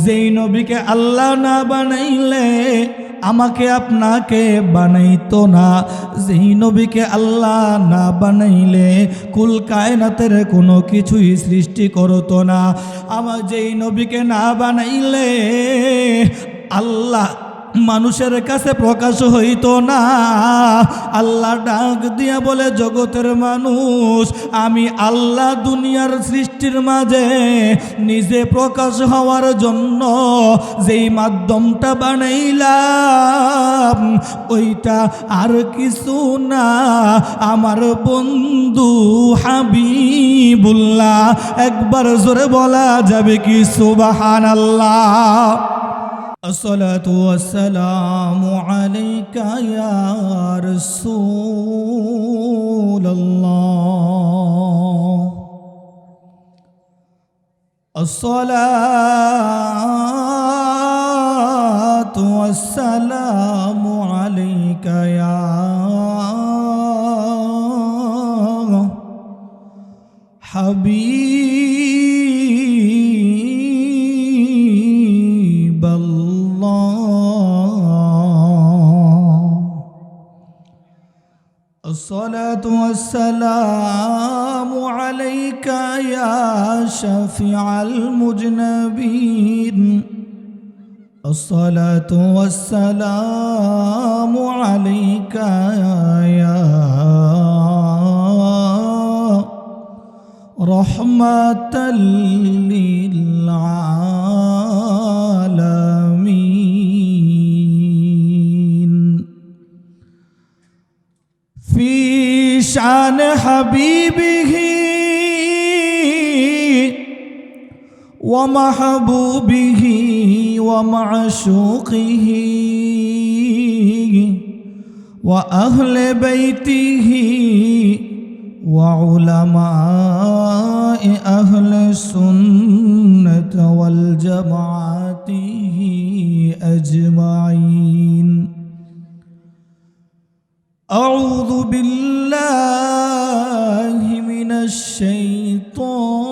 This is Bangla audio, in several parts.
যেই নবীকে আল্লাহ না বানাইলে আমাকে আপনাকে বানাইতো না, যেই নবীকে আল্লাহ না বানাইলে কুল কায়নাতের কোনো কিছুই সৃষ্টি করতো না। আমার যেই নবীকে না বানাইলে আল্লাহ মানুষের কাছে প্রকাশ হইতো না। আল্লাহ ডাক দিয়া বলে, জগতের মানুষ, আমি আল্লাহ দুনিয়ার সৃষ্টির মাঝে নিজে প্রকাশ হওয়ার জন্য যেই মাধ্যমটা বানাইলাম ওইটা আর কিছু না, আমার বন্ধু হাবিবুল্লাহ। একবার জোরে বলা যাবে কি সুবহানাল্লাহ। الصلاة والسلام عليك يا رسول الله، الصلاة والسلام عليك يا حبيب الصلاة والسلام عليك يا شفيع المذنبين، الصلاة والسلام عليك يا رحمة للعالمين. في شان حبيبه ومحبوبه ومعشوقه وأهل بيته وعلماء أهل السنة والجماعة أجمعين. أعوذ بالله من الشيطان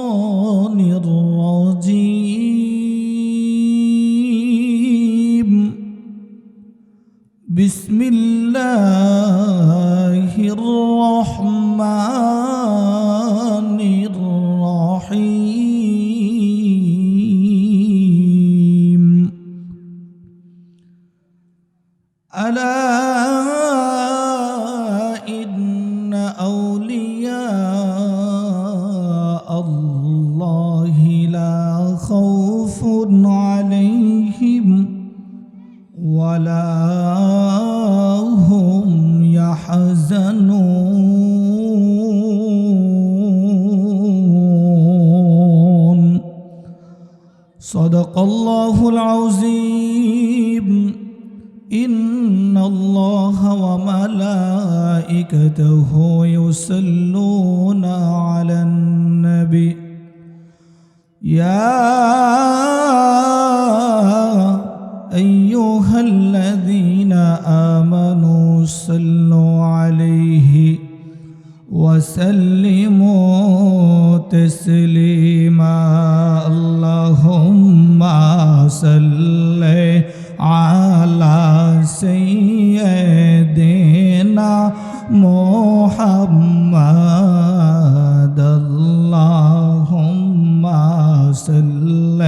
الرجيم. بسم الله الرحمن الرحيم. ألا إن أولياء الله لا خوف عليهم ولا هم يحزنون. صدق الله العظيم. إن الله وملائكته يصلون على النبي يا أيها الذين آمنوا صلوا عليه وسلموا تسليما. اللهم صل على سيدنا محمد. اللهم صل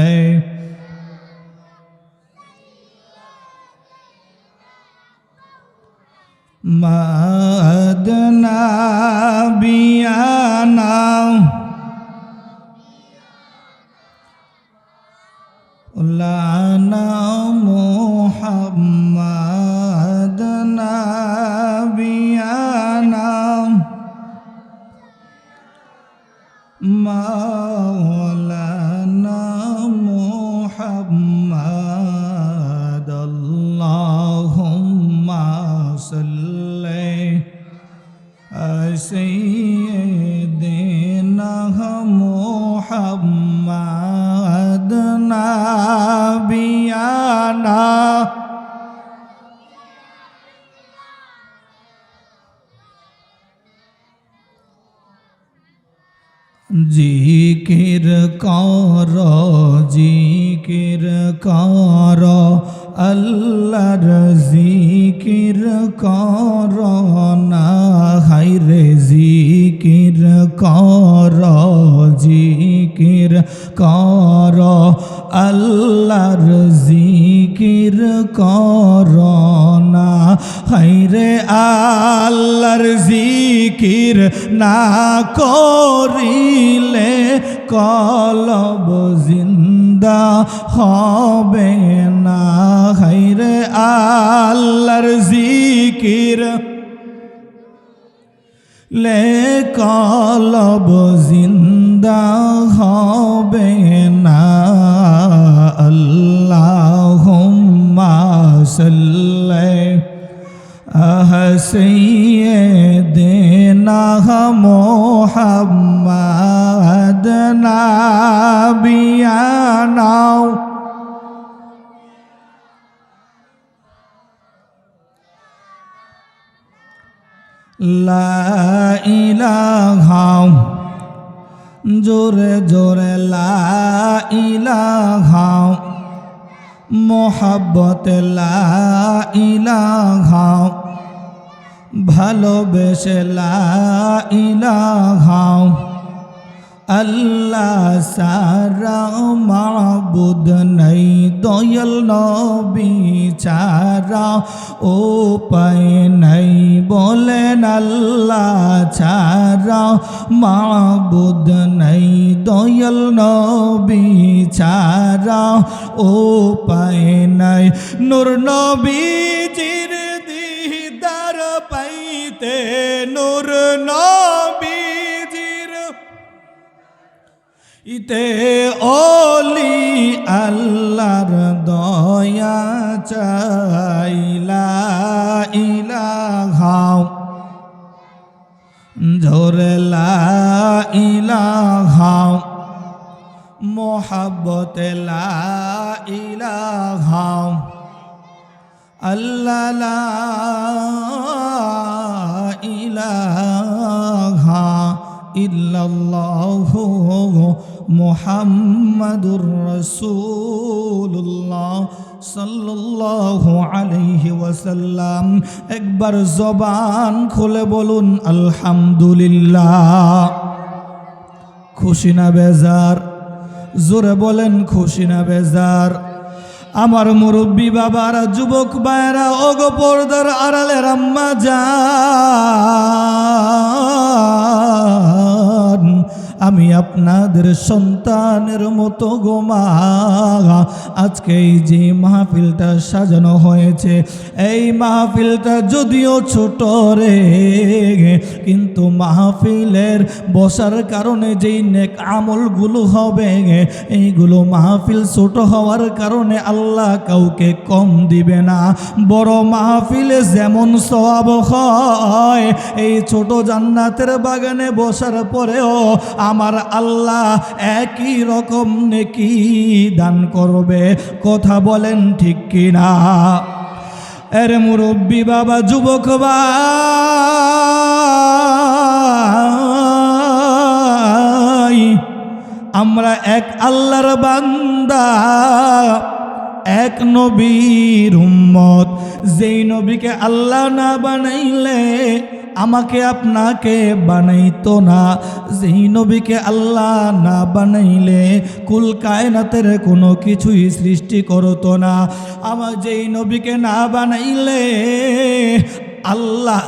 مدنا بيانا لنا محمد نبينا مولانا محمد. اللهم صل سيدنا محمد نبينا জিকির কর জিকির কর আল্লাহর জিকির কর না হায়রে জিকির কর জিকির কর আল্লাহর জিকির কর না হায়রে আল্লাহর জিকির না করিলে কলব জিন্দা হবে না হায়রে আল্লাহর জিকির লে কলব জিন্দা হবে না আল্লাহুম্মা সাল্লি সাইয়্যিদিনা মুহাম্মাদ নাবিয়ানা লা ইলাহা জোরে জোরে লা ইলাহা মোহাব্বত লা ইলাহা ভালোবেসে লা ইলাহা আল্লাহ সারা মাবুদ নাই দয়াল নবী ছাড়া উপায় নাই বলেন আল্লাহ ছাড়া মাবুদ নাই দয়াল নবী ছাড়া উপায় নাই নূর নবীজির দিদার পাইতে নূর নবীজির ইতে ওলি আল্লাহর দয়া চাইলা ইলাহা জোরে লা ইলাহা মোহাব্বত লা ইলাহা আল্লাহ লা ইলাহা ইল্লাল্লাহু মুহাম্মাদুর রাসূলুল্লাহ সাল্লাল্লাহু আলাইহি ওয়াসাল্লাম একবার জবান খুলে বলুন আলহামদুলিল্লাহ। খুশি না বেজার? জোরে বলেন খুশি না বেজার? আমার মুরব্বী বাবারা যুবক ভাইরা ওগো পর্দার আড়ালের আম্মা জান আমি আপনাদের সন্তানের মতো গো মা আজকে এই যে মাহফিলটা সাজানো হয়েছে এই মাহফিলটা যদিও ছোট রে কিন্তু মাহফিলের বসার কারণে যেই নেক আমলগুলো হবে এইগুলো মাহফিল ছোট হওয়ার কারণে আল্লাহ কাউকে কম দিবে না। বড় মাহফিলে যেমন সওয়াব হয় এই ছোট জান্নাতের বাগানে বসার পরেও আমার আল্লাহ একই রকম নেকি দান করবে। কথা বলেন ঠিক কিনা? এর মুরব্বী বাবা যুবক ভাই আমরা এক আল্লাহর বান্দা এক নবীর উম্মত যেই নবীকে আল্লাহ না বানাইলে আমাকে আপনাকে বানাইতো না। যেই নবীকে আল্লাহ না বানাইলে কুল কায়নাতের কোনো কিছুই সৃষ্টি করতো না। আমার যেই নবীকে না বানাইলে আল্লাহ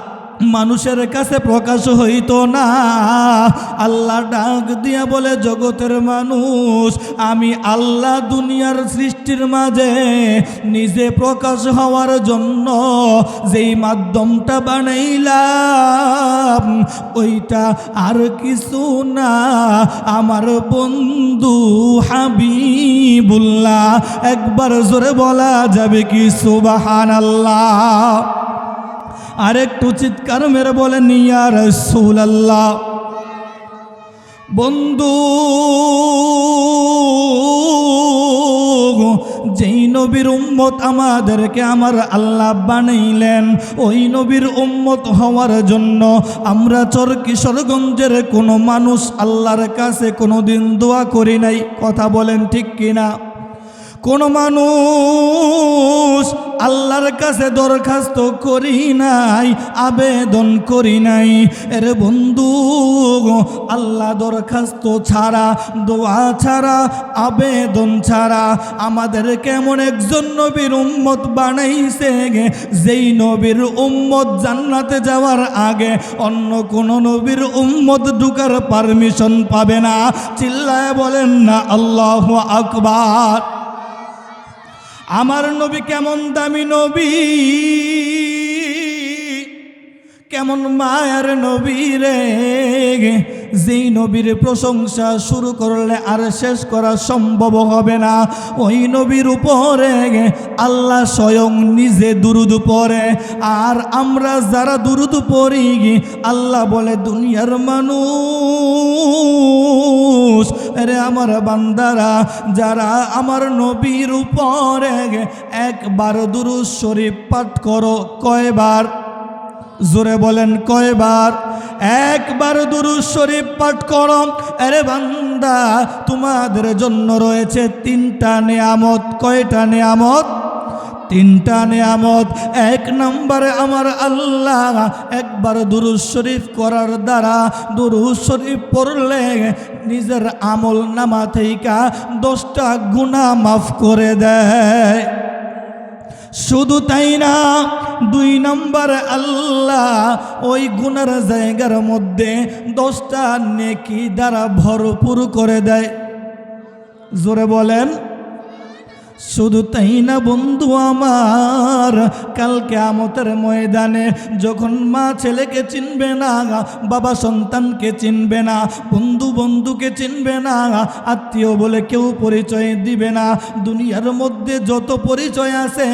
মানুষের কাছে প্রকাশ হইতো না। আল্লাহ ডাক দিয়া বলে জগতের মানুষ আমি আল্লাহ দুনিয়ার সৃষ্টির মাঝে নিজে প্রকাশ হওয়ার জন্য যেই মাধ্যমটা বানাইলাম ওইটা আর কিছু না আমার বন্ধু হাবিবুল্লাহ। একবার জোরে বলা যাবে কি সুবহানাল্লাহ? আরেকটু চিৎকার মেরে বলেন ইয়া রাসূলুল্লাহ। বন্ধু যেই নবীর উম্মত আমাদেরকে আমার আল্লাহ বানাইলেন ওই নবীর উম্মত হওয়ার জন্য আমরা চর কিশোরগঞ্জের কোনো মানুষ আল্লাহর কাছে কোনো দিন দোয়া করি নাই। কথা বলেন ঠিক কিনা? কোন মানুষ আল্লাহর কাছে দরখাস্ত করি নাই, আবেদন করি নাই। এর বন্ধু, আল্লাহ দরখাস্ত ছাড়া, দোয়া ছাড়া, আবেদন ছাড়া আমাদের কেমন একজন নবীর উম্মত বানাইছে, যেই নবীর উম্মত জান্নাতে যাওয়ার আগে অন্য কোন নবীর উম্মত ঢুকার পারমিশন পাবে না। চিল্লায় বলেন না আল্লাহু আকবার। আমার নবী কেমন দামি নবী, কেমন মায়ার নবী রে, যেই নবীর প্রশংসা শুরু করলে আর শেষ করা সম্ভব হবে না। ওই নবীর উপরে আল্লাহ স্বয়ং নিজে দুরূদ পড়ে, আর আমরা যারা দুরূদ পড়ি আল্লাহ বলে দুনিয়ার মানুষ, আরে আমার বান্দারা যারা আমার নবীর উপরে একবার দুরূদ শরীফ পাঠ করো, কয়বার? জোরে বলেন কয়বার? একবার দুরূদ শরীফ পাঠ করো। আরে বান্দা, তোমাদের জন্য রয়েছে তিনটা নেয়ামত। কয়টা নেয়ামত? তিনটা নেয়ামত। এক নম্বরে আমার আল্লাহ একবার দুরূদ শরীফ করার দ্বারা, দুরূদ শরীফ পড়লে নিজের আমল নামা থেকে 10টা গুনাহ মাফ করে দেয়। শুধু তাই না, 2 নম্বর আল্লাহ ওই গুনার জায়গার মধ্যে 10টা নেকি দ্বারা ভরপুর করে দেয়। জোরে বলেন। শুধু তাই না বন্ধু আমার, কাল কিয়ামতের ময়দানে যখন মা ছেলেকে চিনবে না, বাবা সন্তানকে চিনবে না, বন্ধু বন্ধুকে চিনবে না, আত্মীয় বলে কেউ পরিচয় দিবে না, দুনিয়ার মধ্যে যত পরিচয় আছে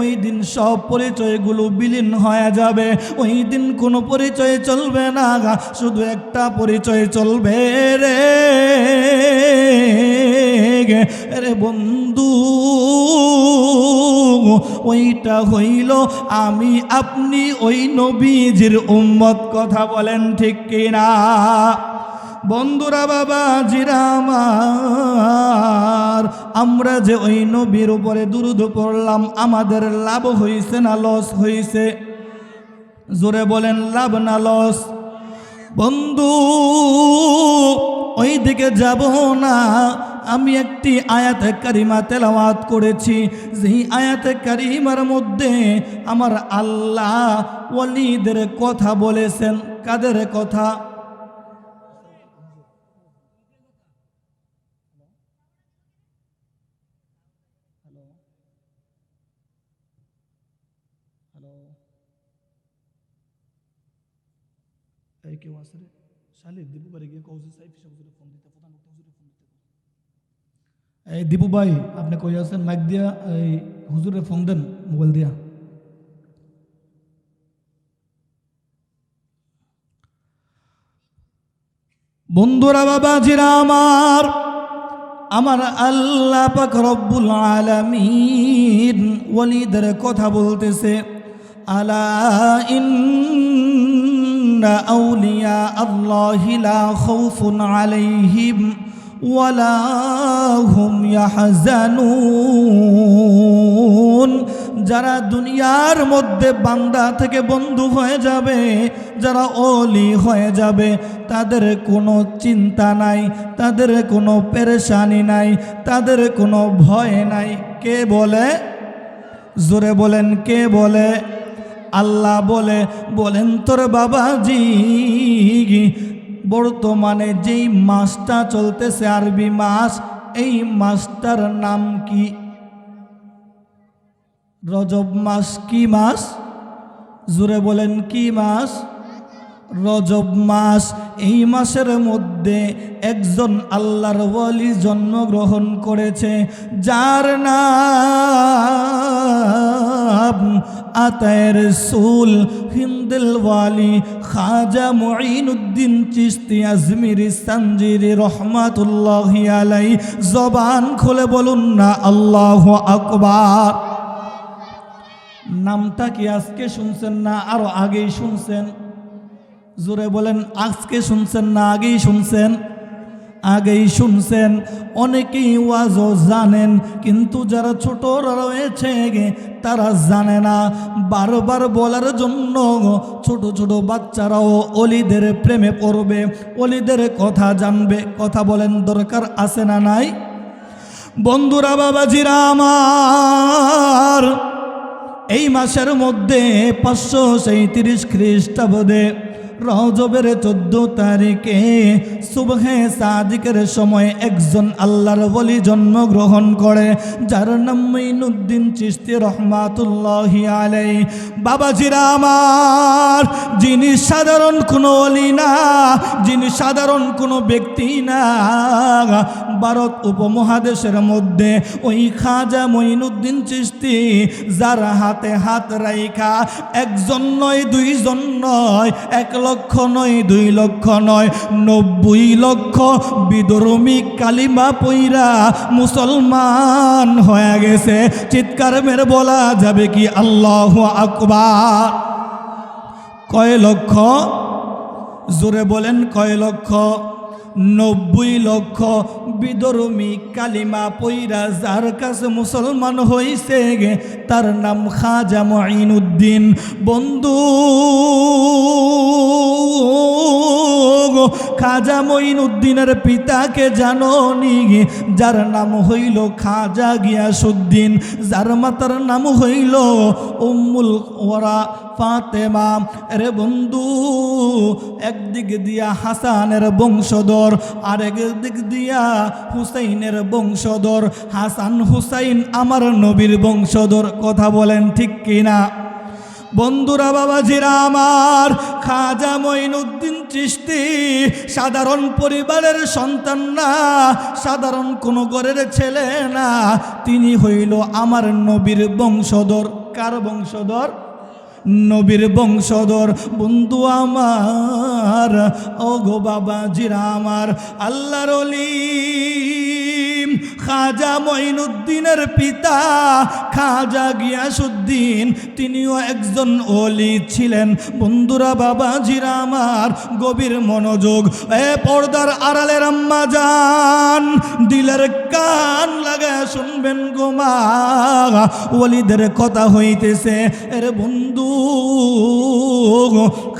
ওই দিন সব পরিচয়গুলো বিলীন হয়ে যাবে। ওই দিন কোনো পরিচয় চলবে না, শুধু একটা পরিচয় চলবে রে। আরে বন্ধু, ওইটা হইল আমি আপনি ওই নবীজির উম্মত। কথা বলেন ঠিক কিনা? বন্ধুরা, বাবাজিরা আমার, আমরা যে ওই নবীর উপরে দুরূদ পড়লাম, আমাদের লাভ হইছে না লস হইছে? জোরে বলেন, লাভ না লস? বন্ধু, ওই দিকে যাব না। আমি একটি আয়াতে কারিমা তেলাওয়াত করেছি, যেই আয়াতে কারিমার মধ্যে আমার আল্লাহ ওয়ালিদের কথা বলেছেন। কাদের কথা? এই কেউ আছে রে? শালিক দীপু বাড়ি গিয়ে কৌশল সাহেব হুজুরে ফোন দিতে, প্রধান হুজুরে ফোন দিতে। এই দীপু ভাই, আপনি কই আছেন? মাইক দিয়া এই হুজুরে ফোন দেন, মোবাইল দিয়া। বন্ধুরা, বাবাজিরা আমার, আমার আল্লাহ পাক রব্বুল আলামিন ওয়ালিদের কথা বলতেছে। আলা ইন্না আউলিয়া আল্লাহি লা খাউফুন আলাইহিম ওয়ালা হুম ইয়াহজানুন। যারা দুনিয়ার মধ্যে বান্দা থেকে বন্ধু হয়ে যাবে, যারা ওলি হয়ে যাবে, তাদের কোনো চিন্তা নাই, তাদের কোনো পেরেশানি নাই, তাদের কোনো ভয় নাই। কে বলে? জোরে বলেন, কে বলে? আল্লাহ বলে। বলেন তোর বাবাজি, বর্তমানে যেই মাসটা চলতেছে আরবি মাস, এই মাসটার নাম কি? রজব মাস। কি মাস? জোরে বলেন, কি মাস? রজব মাস। এই মাসের মধ্যে একজন আল্লাহর ওয়ালি জন্মগ্রহণ করেছে, যার নাম আতায়ের রসুল হিন্দিল ওয়ালি খাজা মুঈনুদ্দিন চিশতি আজমিরি সানজিরি রহমাতুল্লাহি আলাই। জবান খুলে বলুন না আল্লাহু আকবার। নামটা কি আজকে শুনছেন না আরো আগেই শুনছেন? জোরে বলেন, আজকে শুনছেন না আগেই শুনছেন? আগেই শুনছেন, অনেকেই ওয়াজও জানেন, কিন্তু যারা ছোটরা রয়েছে তারা জানে না। বারবার বলার জন্য ছোট ছোট বাচ্চারাও অলিদের প্রেমে পড়বে, অলিদের কথা জানবে। কথা বলেন, দরকার আছে না নাই? বন্ধুরা, বাবাজিরা আমার, এই মাসের মধ্যে 537 খ্রিস্টাব্দে রজবের 14 তারিখে সুবহে সাদিকের সময় একজন আল্লাহর ওলি জন্মগ্রহণ করে, যার নাম মঈনুদ্দিন চিশতি রহমাতুল্লাহি আলাইহি। বাবাজিরা আমার, যিনি সাধারণ কোনো ওলি না, যিনি সাধারণ কোনো ব্যক্তি না, ভারত উপমহাদেশের মধ্যে ওই খাজা মঈনুদ্দিন চিশতি, যার হাতে হাত রাইখা একজন নয়, দুইজন নয়, 1 লক্ষ নয়, 2 লক্ষ নয়, 90 লক্ষ বিধর্মী কালিমা পইরা মুসলমান হয়ে গেছে। চিৎকার মেরে বলা যাবে কি আল্লাহু আকবার? কয় লক্ষ? জোরে বলেন, কয় লক্ষ? 90 লক্ষ বিধর্মী কালিমা পইরা যার কাছে মুসলমান হইছে গে, তার নাম খাজা মঈনুদ্দিন। বন্ধু, খাজা মঈনুদ্দিনের পিতাকে জানো নি? যার নাম হইল খাজা গিয়াসউদ্দিন, যার মাতার নাম হইল উম্মুল ওরা ফাতেমা। রে বন্ধু, একদিক দিয়া হাসানের বংশধর, আরেক দিক দিয়া হুসাইনের বংশধর। হাসান হুসাইন আমার নবীর বংশধর। কথা বলেন ঠিক কিনা? বন্ধুরা, বাবাজিরা আমার, খাজা মঈনুদ্দিন চিশতি সাধারণ পরিবারের সন্তান না, সাধারণ কোনো ঘরের ছেলে না, তিনি হইল আমার নবীর বংশধর। কার বংশধর? নবীর বংশধর। বন্ধু আমার, ও গো বাবাজিরা আমার, আল্লাহর ওলি খাজা মঈনুদ্দিনের পিতা খাজা গিয়াসউদ্দিন, তিনিও একজন ওলি ছিলেন। বন্ধুরা, বাবাজিরা আমার, গভীর মনোযোগ, এ পর্দার আড়ালের আম্মা জান, দিলের কান লাগায় শুনবেন গো মা, ওলিদের কথা হইতেছে। এর বন্ধু,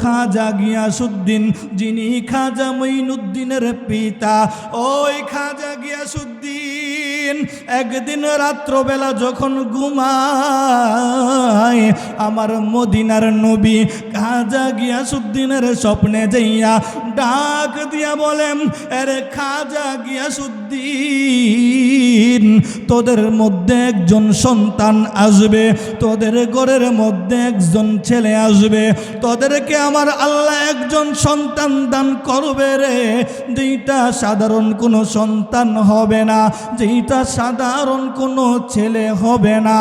খাজা গিয়াসউদ্দিন, যিনি খাজা মঈনুদ্দিনের পিতা, ওই খাজা গিয়াসউদ্দিন একদিন রাত্রবেলা যখন ঘুমায়, আমার মদিনার নবী খাজা গিয়াসউদ্দিনের স্বপ্নে যাইয়া ডাক দিয়া বলেন, আরে খাজা গিয়াসউদ্দিন, তোদের মধ্যে একজন সন্তান আসবে, তোদের ঘরের মধ্যে একজন ছেলে আসবে, তোদেরকে আমার আল্লাহ একজন সন্তান দান করবে রে, যেটা সাধারণ কোনো সন্তান হবে না, যেটা সাধারণ কোনো ছেলে হবে না,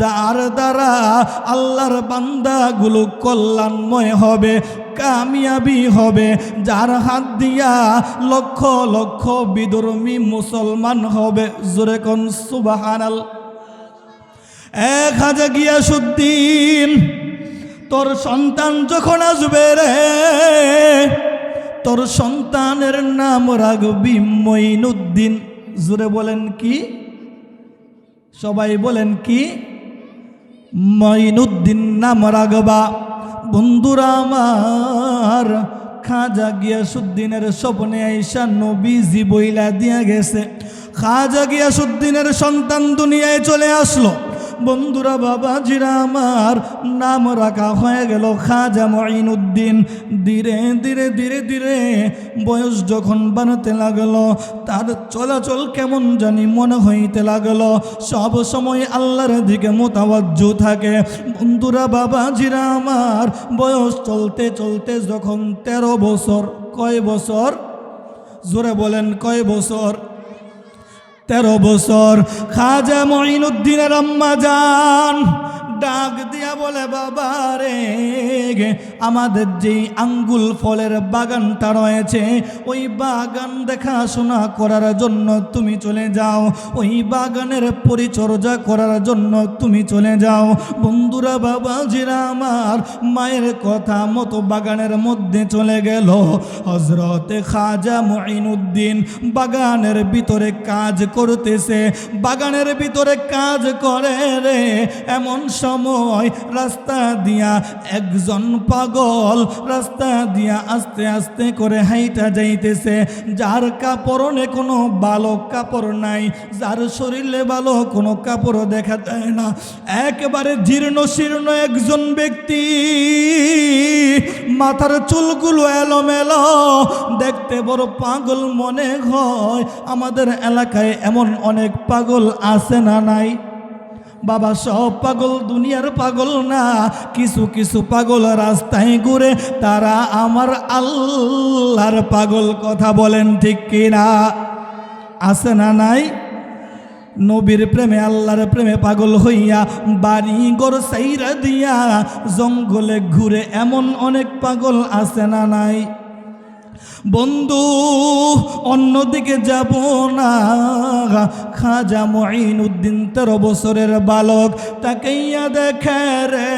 যার দ্বারা আল্লাহর বান্দাগুলো কল্যাণময় হবে, কামিয়াবি হবে, যার হাত দিয়া লক্ষ লক্ষ বিধর্মী মুসলমান হবে। জোরে কোন সুবহানাল্লাহ। খাজা গিয়াসউদ্দিন, তোর সন্তান যখন আসবে রে, তোর সন্তানের নাম রাখবি মঈনুদ্দিন। জোরে বলেন কি? সবাই বলেন কি? মঈনুদ্দিন নাম রাখবা। বন্ধুরা আমার, খাজা গিয়াসউদ্দিনের স্বপ্নে আইসা নবীজি বইলা দিয়া গেছে, খাজা গিয়াসউদ্দিনের সন্তান দুনিয়ায় চলে আসলো। বন্ধুরা, বাবাজিরা আমার, নাম রাখা হয়ে গেল খাজা মঈনুদ্দিন। ধীরে ধীরে ধীরে ধীরে বয়স যখন বানাতে লাগলো, তার চলাচল কেমন জানি মনে হইতে লাগলো, সব সময় আল্লাহর দিকে মোতাওয়াজ্জু থাকে। বন্ধুরা, বাবাজিরা আমার, বয়স চলতে চলতে যখন 13 বছর, কয় বছর? জোরে বলেন, কয় বছর? 13 বছর। খাজা মঈনুদ্দিনের আম্মা জান ডাক দিয়া বলে, বাবা রে, আমাদের যেই আঙ্গুল ফলের বাগানটা রয়েছে ওই বাগান দেখাশোনা করার জন্য তুমি চলে যাও, ওই বাগানের পরিচর্যা করার জন্য তুমি চলে যাও। বন্ধুরা, বাবাজিরা আমার, মায়ের কথা মতো বাগানের মধ্যে চলে গেল। হযরতে খাজা মুঈনুদ্দিন বাগানের ভিতরে কাজ করতেছে, বাগানের ভিতরে কাজ করে রে। এমন সময় রাস্তা দিয়া একজন পাগল রাস্তা দিয়া আস্তে আস্তে করে হাইটা যাইতেছে, যার কাপড়ে কোনো ভালো কাপড় নাই, যার শরীরে ভালো কোনো কাপড় দেখা যায় না, একেবারে জীর্ণ শীর্ণ একজন ব্যক্তি, মাথার চুলগুলো এলোমেলো, দেখতে বড় পাগল মনে হয়। আমাদের এলাকায় এমন অনেক পাগল আছে না নাই? বাবা, সব পাগল দুনিয়ার পাগল না, কিছু কিছু পাগল রাস্তায় ঘুরে, তারা আমার আল্লাহর পাগল। কথা বলেন ঠিক কিনা? আছে না নাই? নবীর প্রেমে আল্লাহর প্রেমে পাগল হইয়া বাড়ি ঘর সাইরা দিয়া জঙ্গলে ঘুরে এমন অনেক পাগল আছে না নাই? বন্ধু, অন্যদিকে যাব না। খাজা মুঈনুদ্দিন 13 বছরের বালক, তাকাইয়া দেখে রে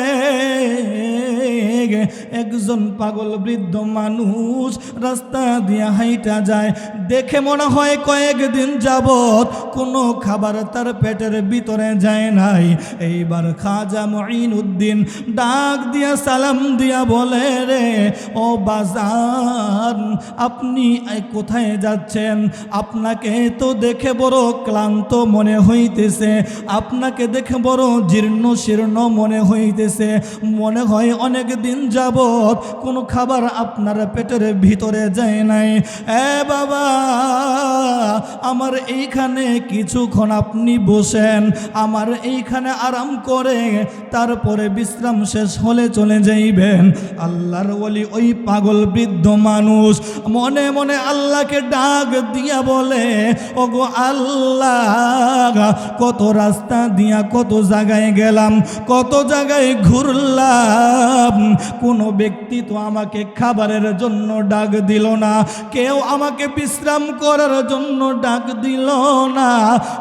একজন পাগল বৃদ্ধ মানুষ রাস্তা দিয়া হাইটা যায়। দেখে মনে হয় কয়েকদিন যাবত কোনো খাবার তার পেটের ভিতরে যায় নাই। এইবার খাজা মুঈনুদ্দিন ডাক দিয়া সালাম দিয়া বলে, রে ও বাজান, আপনি কোথায় যাচ্ছেন? আপনাকে তো দেখে বড় ক্লান্ত মনে হইতেছে, আপনাকে দেখে বড় জীর্ণ শীর্ণ মনে হইতেছে, মনে হয় অনেক দিন যাবত কোনো খাবার আপনার পেটের ভিতরে যায় নাই। এ বাবা, আমার এইখানে কিছুক্ষণ আপনি বসেন, আমার এইখানে আরাম করে তারপরে বিশ্রাম শেষ হলে চলে যাইবেন। আল্লাহর ওলি ওই পাগল বৃদ্ধ মানুষ মনে মনে আল্লাহকে ডাক দিয়া বলে, ওগো আল্লাহ, কত রাস্তা দিয়া কত জায়গায় গেলাম, কত জায়গায় ঘুরলাম, কোনো ব্যক্তি তো আমাকে খাবারের জন্য ডাক দিল না, কেউ আমাকে বিশ্রাম করার জন্য ডাক দিল না,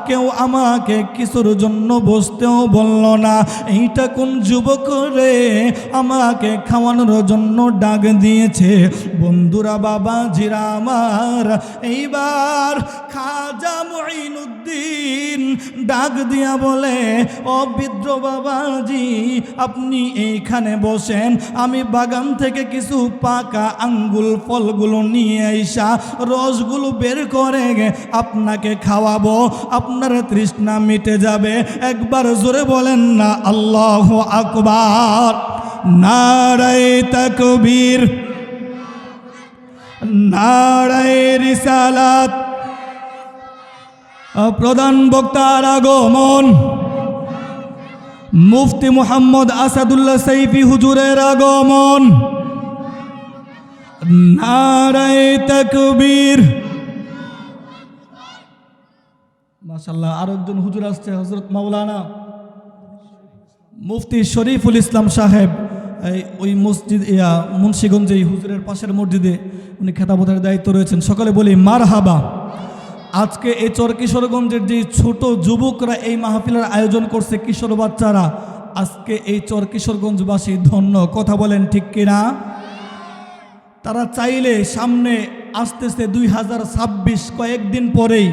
কেউ আমাকে কিছুর জন্য বসতেও বলল না। এইটা কোন যুবক রে আমাকে খাওয়ানোর জন্য ডাক দিয়েছে? বন্ধুরা, বাবাজিরা আমার, এইবার খাজা মুঈনুদ্দিন ডাক দিয়া বলে, ও বৃদ্ধ বাবাজি, আপনি এইখানে বসেন, আমি বাগান থেকে কিছু পাকা আঙ্গুল ফলগুলো নিয়ে আইসা রসগুলো বের করে আপনাকে খাওয়াবো, আপনার তৃষ্ণা মিটে যাবে। একবার জোরে বলেন না আল্লাহু আকবার। নারায়ে তাকবীর, নারায়ে রিসালাত। প্রধান বক্তার আগমন, মুফতি মুহাম্মদ আসাদুল্লাহ সাইফি হুজুরের আগমন। নারায়ে তাকবীর। মাশাআল্লাহ, আরো একজন হুজুর আসছে, হযরত মাওলানা মুফতি শরীফুল ইসলাম সাহেব, ওই মসজিদ মুন্সিগঞ্জে হুজুরের পাশের মসজিদে উনি খেতাবতের দায়িত্ব রয়েছেন। সকালে বলি মারহাবা। আজকে এই চরকিশোরগঞ্জের যে ছোট যুবকরা এই মাহফিলের আয়োজন করছে, কিশোর বাচ্চারা, আজকে এই চরকিশোরগঞ্জবাসী ধন্য। কথা বলেন ঠিক কিনা? তারা চাইলে সামনে আসতেছে 2026, কয়েকদিন পরেই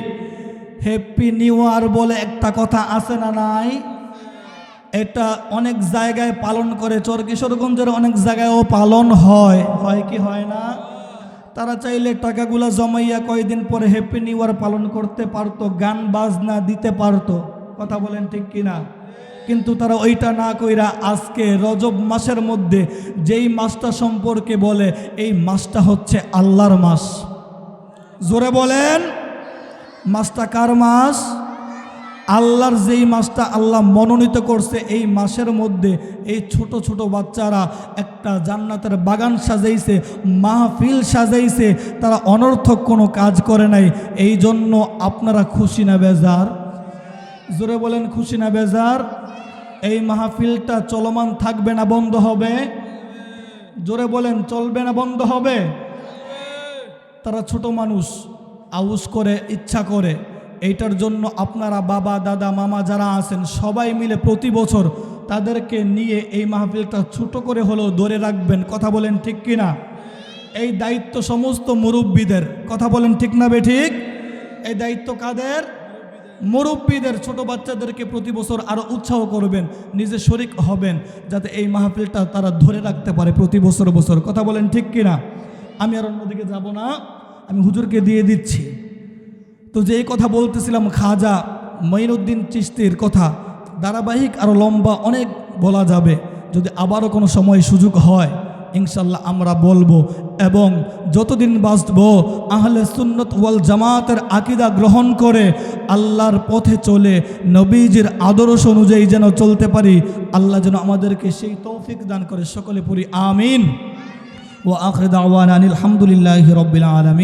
হ্যাপি নিউ ইয়ার বলে একটা কথা আছে না নাই? এটা অনেক জায়গায় পালন করে, চরকিশোরগঞ্জের অনেক জায়গায়ও পালন হয়, হয় কি হয় না? তারা চাইলে টাকাগুলা জমাইয়া কয়েকদিন পরে হ্যাপি নিউ ইয়ার পালন করতে পারতো, গান বাজনা দিতে পারতো। কথা বলেন ঠিক কিনা? কিন্তু তারা ওইটা না কইরা আজকে রজব মাসের মধ্যে যেই মাসটা সম্পর্কে বলে, এই মাসটা হচ্ছে আল্লাহর মাস। জোরে বলেন, মাসটা কার মাস? আল্লাহর যেই মাসটা আল্লাহ মনোনীত করছে, এই মাসের মধ্যে এই ছোট ছোট বাচ্চারা একটা জান্নাতের বাগান সাজাইছে, মাহফিল সাজাইছে, তারা অনর্থক কোনো কাজ করে নাই। এই জন্য আপনারা খুশি না বেজার? জোরে বলেন, খুশি না বেজার? এই মাহফিলটা চলমান থাকবে না বন্ধ হবে? জোরে বলেন, চলবে না বন্ধ হবে? তারা ছোট মানুষ, আউস করে, ইচ্ছা করে। এইটার জন্য আপনারা বাবা দাদা মামা যারা আছেন সবাই মিলে প্রতি বছর তাদেরকে নিয়ে এই মাহফিলটা ছোট করে হলেও ধরে রাখবেন। কথা বলেন ঠিক কিনা? এই দায়িত্ব সমস্ত মুরব্বীদের। কথা বলেন ঠিক না বেঠিক? এই দায়িত্ব কাদের? মুরব্বীদের। ছোট বাচ্চাদেরকে প্রতি বছর আরও উৎসাহ করবেন, নিজে শরিক হবেন, যাতে এই মাহফিলটা তারা ধরে রাখতে পারে প্রতি বছর বছর। কথা বলেন ঠিক কিনা? আমি আর অন্যদিকে যাব না, আমি হুজুরকে দিয়ে দিচ্ছি। তো যেই কথা বলতেছিলাম খাজা মঈনুদ্দিন চিশতির কথা, ধারাবাহিক আরও লম্বা অনেক বলা যাবে। যদি আবারও কোনো সময় সুযোগ হয় ইনশাল্লাহ আমরা বলবো। এবং যতদিন বাঁচব আহলে সুন্নত ওয়াল জামাতের আকীদা গ্রহণ করে আল্লাহর পথে চলে নবীজির আদর্শ অনুযায়ী যেন চলতে পারি, আল্লাহ যেন আমাদেরকে সেই তৌফিক দান করে। সকলে পড়ি আমিন। ওয়া আখিরু দাওয়ানা আনিল হামদুলিল্লাহি রাব্বিল আলামিন।